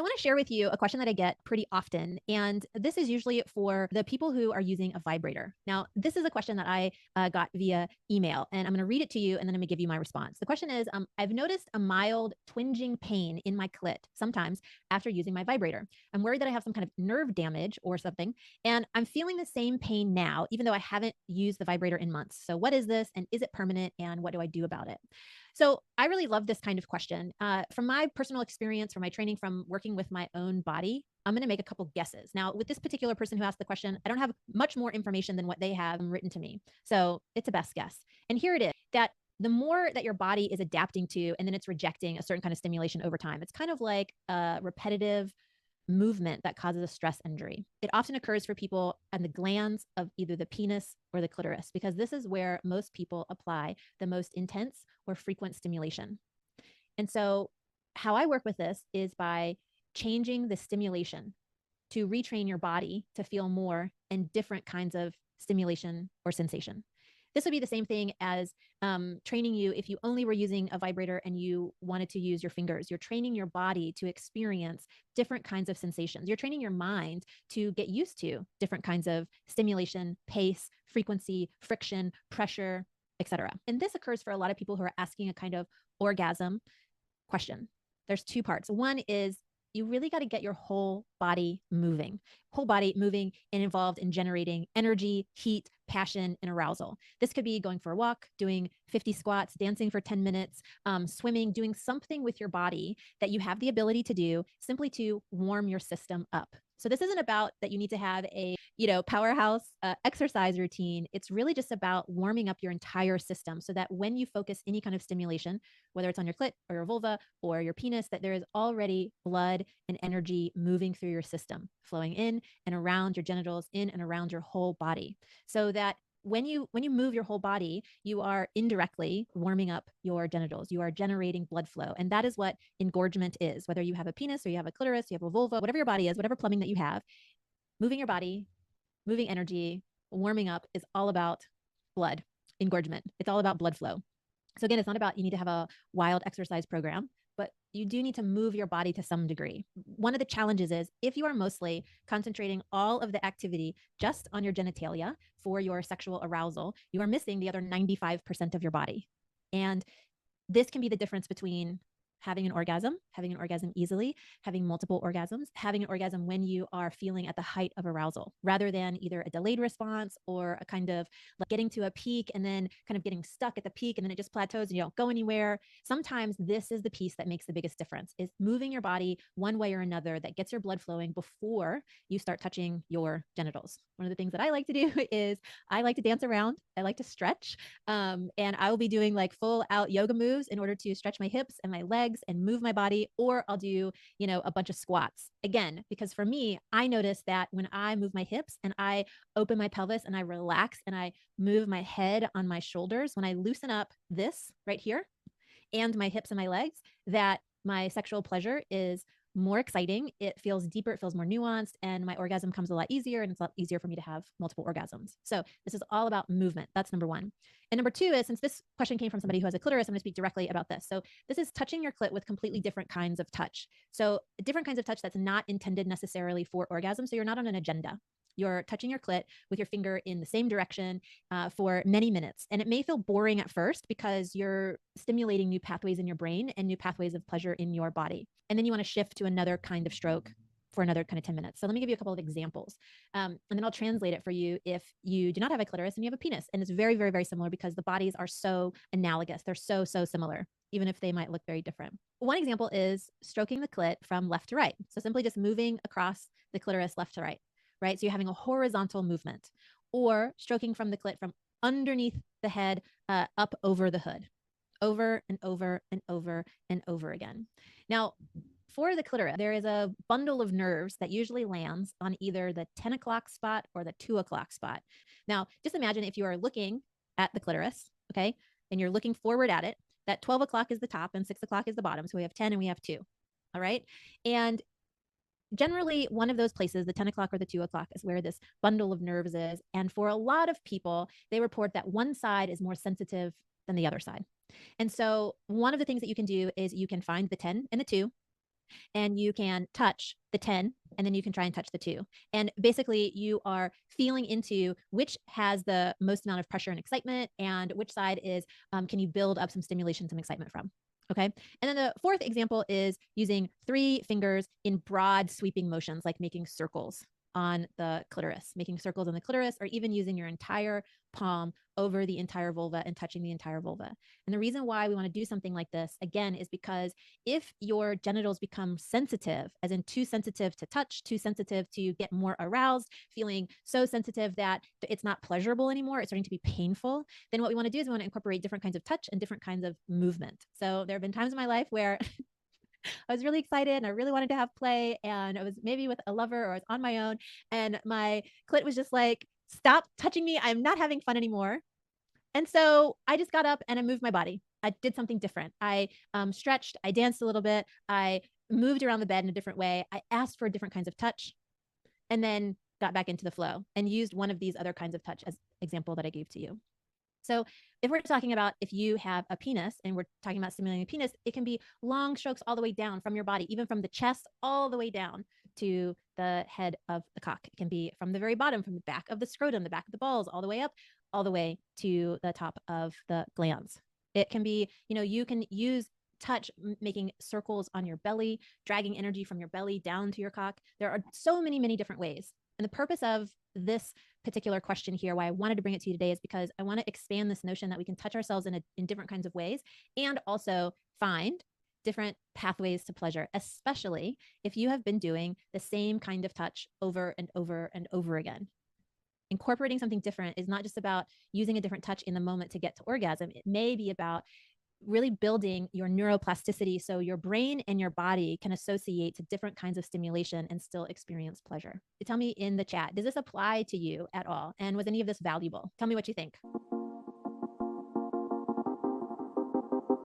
I want to share with you a question that I get pretty often. And this is usually for the people who are using a vibrator. Now, this is a question that I got via email, and I'm going to read it to you and then I'm going to give you my response. The question is, I've noticed a mild twinging pain in my clit sometimes after using my vibrator. I'm worried that I have some kind of nerve damage or something, and I'm feeling the same pain now, even though I haven't used the vibrator in months. So what is this, and is it permanent, and what do I do about it? So I really love this kind of question. From my personal experience, from my training, from working with my own body, I'm going to make a couple guesses. Now, with this particular person who asked the question, I don't have much more information than what they have written to me. So it's a best guess. And here it is, that the more that your body is adapting to, and then it's rejecting a certain kind of stimulation over time, it's kind of like a repetitive movement that causes a stress injury. It often occurs for people on the glands of either the penis or the clitoris, because this is where most people apply the most intense or frequent stimulation. And so how I work with this is by changing the stimulation to retrain your body to feel more and different kinds of stimulation or sensation. This would be the same thing as training you if you only were using a vibrator and you wanted to use your fingers. You're training your body to experience different kinds of sensations. You're training your mind to get used to different kinds of stimulation, pace, frequency, friction, pressure, etc. And this occurs for a lot of people who are asking a kind of orgasm question. There's two parts. One is you really got to get your whole body moving and involved in generating energy, heat, passion, and arousal. This could be going for a walk, doing 50 squats, dancing for 10 minutes, swimming, doing something with your body that you have the ability to do simply to warm your system up. So this isn't about that you need to have a, powerhouse exercise routine. It's really just about warming up your entire system so that when you focus any kind of stimulation, whether it's on your clit or your vulva or your penis, that there is already blood and energy moving through your system, flowing in and around your genitals, in and around your whole body. So that when you move your whole body, you are indirectly warming up your genitals. You are generating blood flow. And that is what engorgement is. Whether you have a penis or you have a clitoris, you have a vulva, whatever your body is, whatever plumbing that you have, moving your body, moving energy, warming up is all about blood engorgement. It's all about blood flow. So again, it's not about you need to have a wild exercise program, but you do need to move your body to some degree. One of the challenges is if you are mostly concentrating all of the activity just on your genitalia for your sexual arousal, you are missing the other 95% of your body. And this can be the difference between having an orgasm easily, having multiple orgasms, having an orgasm when you are feeling at the height of arousal, rather than either a delayed response or a kind of like getting to a peak and then kind of getting stuck at the peak and then it just plateaus and you don't go anywhere. Sometimes this is the piece that makes the biggest difference, is moving your body one way or another that gets your blood flowing before you start touching your genitals. One of the things that I like to do is I like to dance around. I like to stretch. And I will be doing like full out yoga moves in order to stretch my hips and my legs and move my body, or I'll do, a bunch of squats. Again, because for me, I notice that when I move my hips and I open my pelvis and I relax and I move my head on my shoulders, when I loosen up this right here and my hips and my legs, that my sexual pleasure is more exciting. It feels deeper. It feels more nuanced, and my orgasm comes a lot easier, and it's a lot easier for me to have multiple orgasms. So this is all about movement. That's number one. And number two is, since this question came from somebody who has a clitoris, I'm going to speak directly about this. So this is touching your clit with completely different kinds of touch. So different kinds of touch that's not intended necessarily for orgasm. So you're not on an agenda. You're touching your clit with your finger in the same direction for many minutes. And it may feel boring at first because you're stimulating new pathways in your brain and new pathways of pleasure in your body. And then you want to shift to another kind of stroke for another kind of 10 minutes. So let me give you a couple of examples. And then I'll translate it for you if you do not have a clitoris and you have a penis. And it's very, very, very similar because the bodies are so analogous. They're so, so similar, even if they might look very different. One example is stroking the clit from left to right. So simply just moving across the clitoris left to right, right? So you're having a horizontal movement, or stroking from the clit from underneath the head up over the hood, over and over and over and over again. Now, for the clitoris, there is a bundle of nerves that usually lands on either the 10 o'clock spot or the 2 o'clock spot. Now, just imagine if you are looking at the clitoris, okay, and you're looking forward at it, that 12 o'clock is the top and 6 o'clock is the bottom. So we have 10 and we have 2. All right. And generally, one of those places, the 10 o'clock or the 2 o'clock, is where this bundle of nerves is. And for a lot of people, they report that one side is more sensitive than the other side. And so one of the things that you can do is you can find the 10 and the 2 and you can touch the 10, and then you can try and touch the 2. And basically, you are feeling into which has the most amount of pressure and excitement, and which side is can you build up some stimulation, some excitement from. Okay. And then the fourth example is using 3 fingers in broad sweeping motions, like making circles on the clitoris, making circles on the clitoris, or even using your entire palm over the entire vulva and touching the entire vulva. And the reason why we want to do something like this, again, is because if your genitals become sensitive, as in too sensitive to touch, too sensitive to get more aroused, feeling so sensitive that it's not pleasurable anymore, it's starting to be painful, then what we want to do is we want to incorporate different kinds of touch and different kinds of movement. So there have been times in my life where I was really excited and I really wanted to have play, and I was maybe with a lover or I was on my own, and my clit was just like, stop touching me. I'm not having fun anymore. And so I just got up and I moved my body. I did something different. I stretched, I danced a little bit, I moved around the bed in a different way. I asked for different kinds of touch, and then got back into the flow and used one of these other kinds of touch as example that I gave to you. So if we're talking about if you have a penis and we're talking about stimulating a penis, it can be long strokes all the way down from your body, even from the chest all the way down to the head of the cock. It can be from the very bottom, from the back of the scrotum, the back of the balls, all the way up, all the way to the top of the glands. It can be, you can use touch, making circles on your belly, dragging energy from your belly down to your cock. There are so many, many different ways. And the purpose of this particular question here, why I wanted to bring it to you today, is because I want to expand this notion that we can touch ourselves in different kinds of ways, and also find different pathways to pleasure, especially if you have been doing the same kind of touch over and over and over again. Incorporating something different is not just about using a different touch in the moment to get to orgasm. It may be about really building your neuroplasticity so your brain and your body can associate to different kinds of stimulation and still experience pleasure. Tell me in the chat, does this apply to you at all? And was any of this valuable? Tell me what you think.